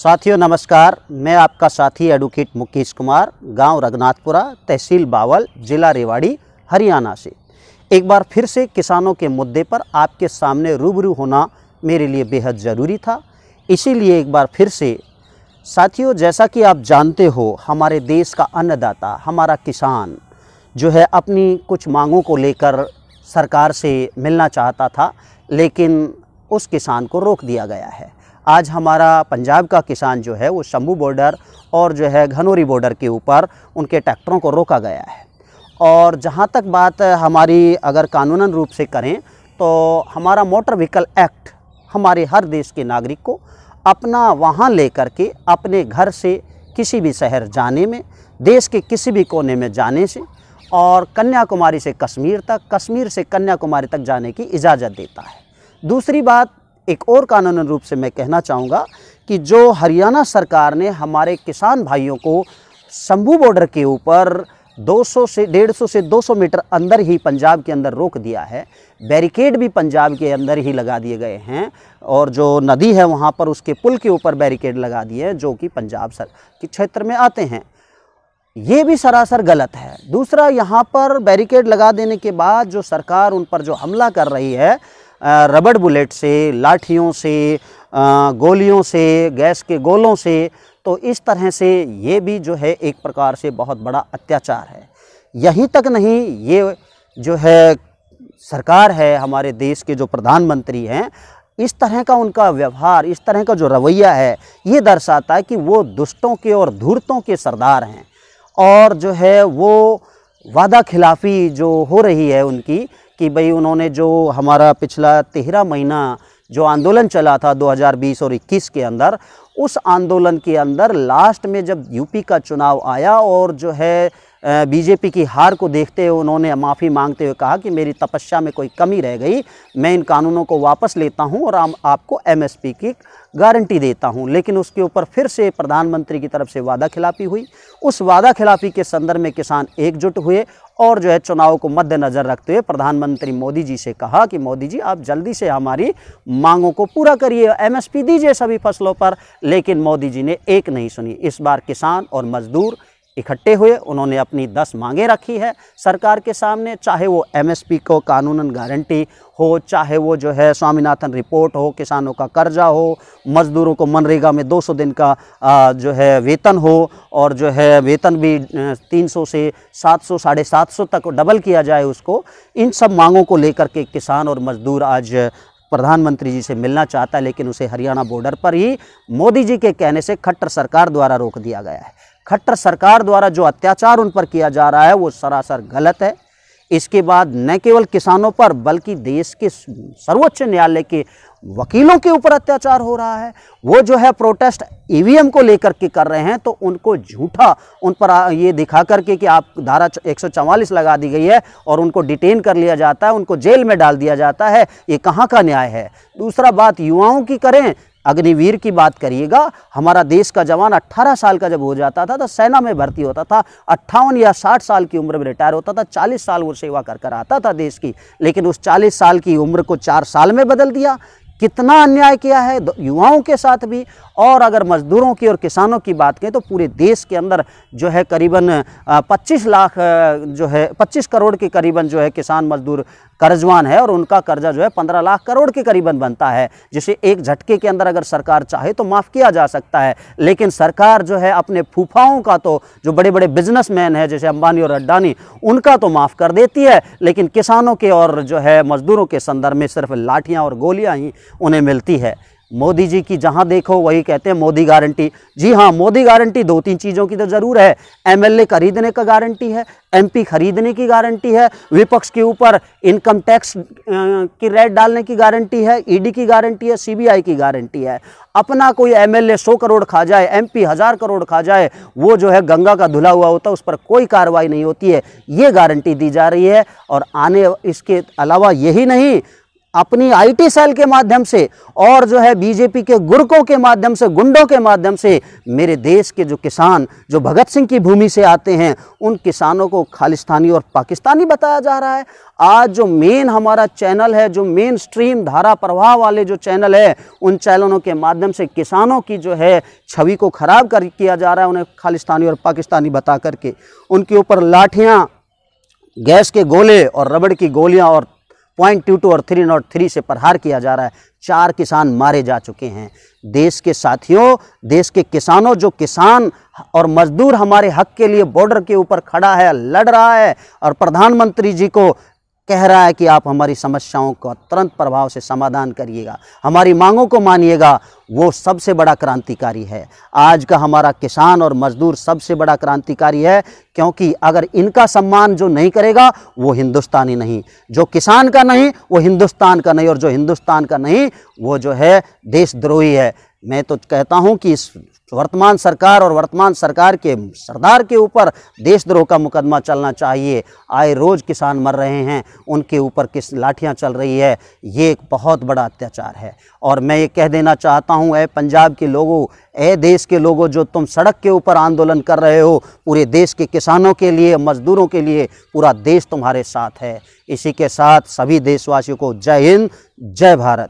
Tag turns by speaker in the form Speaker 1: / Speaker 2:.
Speaker 1: साथियों नमस्कार, मैं आपका साथी एडवोकेट मुकेश कुमार, गांव रघुनाथपुरा, तहसील बावल, जिला रेवाड़ी, हरियाणा से एक बार फिर से किसानों के मुद्दे पर आपके सामने रूबरू होना मेरे लिए बेहद ज़रूरी था। इसीलिए एक बार फिर से साथियों, जैसा कि आप जानते हो, हमारे देश का अन्नदाता हमारा किसान जो है अपनी कुछ मांगों को लेकर सरकार से मिलना चाहता था, लेकिन उस किसान को रोक दिया गया है। आज हमारा पंजाब का किसान जो है वो शंभू बॉर्डर और जो है घनौरी बॉर्डर के ऊपर उनके ट्रैक्टरों को रोका गया है। और जहाँ तक बात हमारी अगर कानूनन रूप से करें तो हमारा मोटर व्हीकल एक्ट हमारे हर देश के नागरिक को अपना वाहन लेकर के अपने घर से किसी भी शहर जाने में, देश के किसी भी कोने में जाने से और कन्याकुमारी से कश्मीर तक, कश्मीर से कन्याकुमारी तक जाने की इजाज़त देता है। दूसरी बात, एक और कानूनन रूप से मैं कहना चाहूँगा कि जो हरियाणा सरकार ने हमारे किसान भाइयों को शंभू बॉर्डर के ऊपर 200 से 150 से 200 मीटर अंदर ही पंजाब के अंदर रोक दिया है, बैरिकेड भी पंजाब के अंदर ही लगा दिए गए हैं और जो नदी है वहाँ पर उसके पुल के ऊपर बैरिकेड लगा दिए हैं जो कि पंजाब के क्षेत्र में आते हैं। ये भी सरासर गलत है। दूसरा, यहाँ पर बैरिकेड लगा देने के बाद जो सरकार उन पर जो हमला कर रही है रबड़ बुलेट से, लाठियों से, गोलियों से, गैस के गोलों से, तो इस तरह से ये भी जो है एक प्रकार से बहुत बड़ा अत्याचार है। यहीं तक नहीं, ये जो है सरकार है, हमारे देश के जो प्रधानमंत्री हैं, इस तरह का उनका व्यवहार, इस तरह का जो रवैया है, ये दर्शाता है कि वो दुष्टों के और धूर्तों के सरदार हैं। और जो है वो वादा खिलाफ़ी जो हो रही है उनकी, कि भाई उन्होंने जो हमारा पिछला 13 महीना जो आंदोलन चला था 2020 और 21 के अंदर, उस आंदोलन के अंदर लास्ट में जब यूपी का चुनाव आया और जो है बीजेपी की हार को देखते हुए उन्होंने माफ़ी मांगते हुए कहा कि मेरी तपस्या में कोई कमी रह गई, मैं इन कानूनों को वापस लेता हूं और आपको एमएसपी की गारंटी देता हूं। लेकिन उसके ऊपर फिर से प्रधानमंत्री की तरफ से वादा खिलाफ़ी हुई। उस वादा खिलाफ़ी के संदर्भ में किसान एकजुट हुए और जो है चुनाव को मद्देनज़र रखते हुए प्रधानमंत्री मोदी जी से कहा कि मोदी जी, आप जल्दी से हमारी मांगों को पूरा करिए, एमएसपी दीजिए सभी फसलों पर। लेकिन मोदी जी ने एक नहीं सुनी। इस बार किसान और मजदूर इकट्ठे हुए, उन्होंने अपनी 10 मांगें रखी है सरकार के सामने, चाहे वो एमएसपी को कानूनन गारंटी हो, चाहे वो जो है स्वामीनाथन रिपोर्ट हो, किसानों का कर्जा हो, मज़दूरों को मनरेगा में 200 दिन का जो है वेतन हो और जो है वेतन भी 300 से 700 750 तक डबल किया जाए उसको। इन सब मांगों को लेकर के किसान और मज़दूर आज प्रधानमंत्री जी से मिलना चाहता है, लेकिन उसे हरियाणा बॉर्डर पर ही मोदी जी के कहने से खट्टर सरकार द्वारा रोक दिया गया है। खट्टर सरकार द्वारा जो अत्याचार उन पर किया जा रहा है वो सरासर गलत है। इसके बाद न केवल किसानों पर बल्कि देश के सर्वोच्च न्यायालय के वकीलों के ऊपर अत्याचार हो रहा है। वो जो है प्रोटेस्ट ईवीएम को लेकर के कर रहे हैं, तो उनको झूठा उन पर ये दिखा करके कि आप धारा 144 लगा दी गई है और उनको डिटेन कर लिया जाता है, उनको जेल में डाल दिया जाता है, ये कहाँ का न्याय है। दूसरा बात युवाओं की करें, अग्निवीर की बात करिएगा। हमारा देश का जवान 18 साल का जब हो जाता था तो सेना में भर्ती होता था, 58 या 60 साल की उम्र में रिटायर होता था, 40 साल वो सेवा कर आता था देश की। लेकिन उस 40 साल की उम्र को 4 साल में बदल दिया। कितना अन्याय किया है युवाओं के साथ भी। और अगर मज़दूरों की और किसानों की बात करें तो पूरे देश के अंदर जो है करीबन 25 लाख जो है 25 करोड़ के करीबन जो है किसान मजदूर कर्जवान है और उनका कर्जा जो है 15 लाख करोड़ के करीबन बनता है, जिसे एक झटके के अंदर अगर सरकार चाहे तो माफ़ किया जा सकता है। लेकिन सरकार जो है अपने फूफाओं का, तो जो बड़े बड़े बिजनेसमैन हैं जैसे अंबानी और अड्डानी, उनका तो माफ़ कर देती है, लेकिन किसानों के और जो है मज़दूरों के संदर्भ में सिर्फ लाठियाँ और गोलियाँ ही उन्हें मिलती है। मोदी जी की जहां देखो वही कहते हैं मोदी गारंटी। जी हाँ, मोदी गारंटी 2-3 चीज़ों की तो ज़रूर है। एमएलए खरीदने का गारंटी है, एमपी खरीदने की गारंटी है, विपक्ष के ऊपर इनकम टैक्स की रेड डालने की गारंटी है, ईडी की गारंटी है, सीबीआई की गारंटी है। अपना कोई एमएलए 100 करोड़ खा जाए, एमपी 1000 करोड़ खा जाए, वो जो है गंगा का धुला हुआ होता है, उस पर कोई कार्रवाई नहीं होती है, ये गारंटी दी जा रही है। और आने इसके अलावा यही नहीं, अपनी आईटी सेल के माध्यम से और जो है बीजेपी के गुर्गों के माध्यम से, गुंडों के माध्यम से मेरे देश के जो किसान जो भगत सिंह की भूमि से आते हैं उन किसानों को खालिस्तानी और पाकिस्तानी बताया जा रहा है। आज जो मेन हमारा चैनल है, जो मेन स्ट्रीम धारा प्रवाह वाले जो चैनल है, उन चैनलों के माध्यम से किसानों की जो है छवि को खराब किया जा रहा है, उन्हें खालिस्तानी और पाकिस्तानी बता करके उनके ऊपर लाठियाँ, गैस के गोले और रबड़ की गोलियां और .22 और 303 से प्रहार किया जा रहा है। 4 किसान मारे जा चुके हैं। देश के साथियों, देश के किसानों, जो किसान और मजदूर हमारे हक के लिए बॉर्डर के ऊपर खड़ा है, लड़ रहा है और प्रधानमंत्री जी को कह रहा है कि आप हमारी समस्याओं का तुरंत प्रभाव से समाधान करिएगा, हमारी मांगों को मानिएगा, वो सबसे बड़ा क्रांतिकारी है। आज का हमारा किसान और मजदूर सबसे बड़ा क्रांतिकारी है, क्योंकि अगर इनका सम्मान जो नहीं करेगा वो हिंदुस्तानी नहीं, जो किसान का नहीं वो हिंदुस्तान का नहीं, और जो हिंदुस्तान का नहीं वो जो है देशद्रोही है। मैं तो कहता हूं कि इस वर्तमान सरकार और वर्तमान सरकार के सरदार के ऊपर देशद्रोह का मुकदमा चलना चाहिए। आए रोज किसान मर रहे हैं, उनके ऊपर किस लाठियां चल रही है, ये एक बहुत बड़ा अत्याचार है। और मैं ये कह देना चाहता हूं, ऐ पंजाब के लोगों, ऐ देश के लोगों, जो तुम सड़क के ऊपर आंदोलन कर रहे हो, पूरे देश के किसानों के लिए, मजदूरों के लिए पूरा देश तुम्हारे साथ है। इसी के साथ सभी देशवासियों को जय हिंद, जय भारत।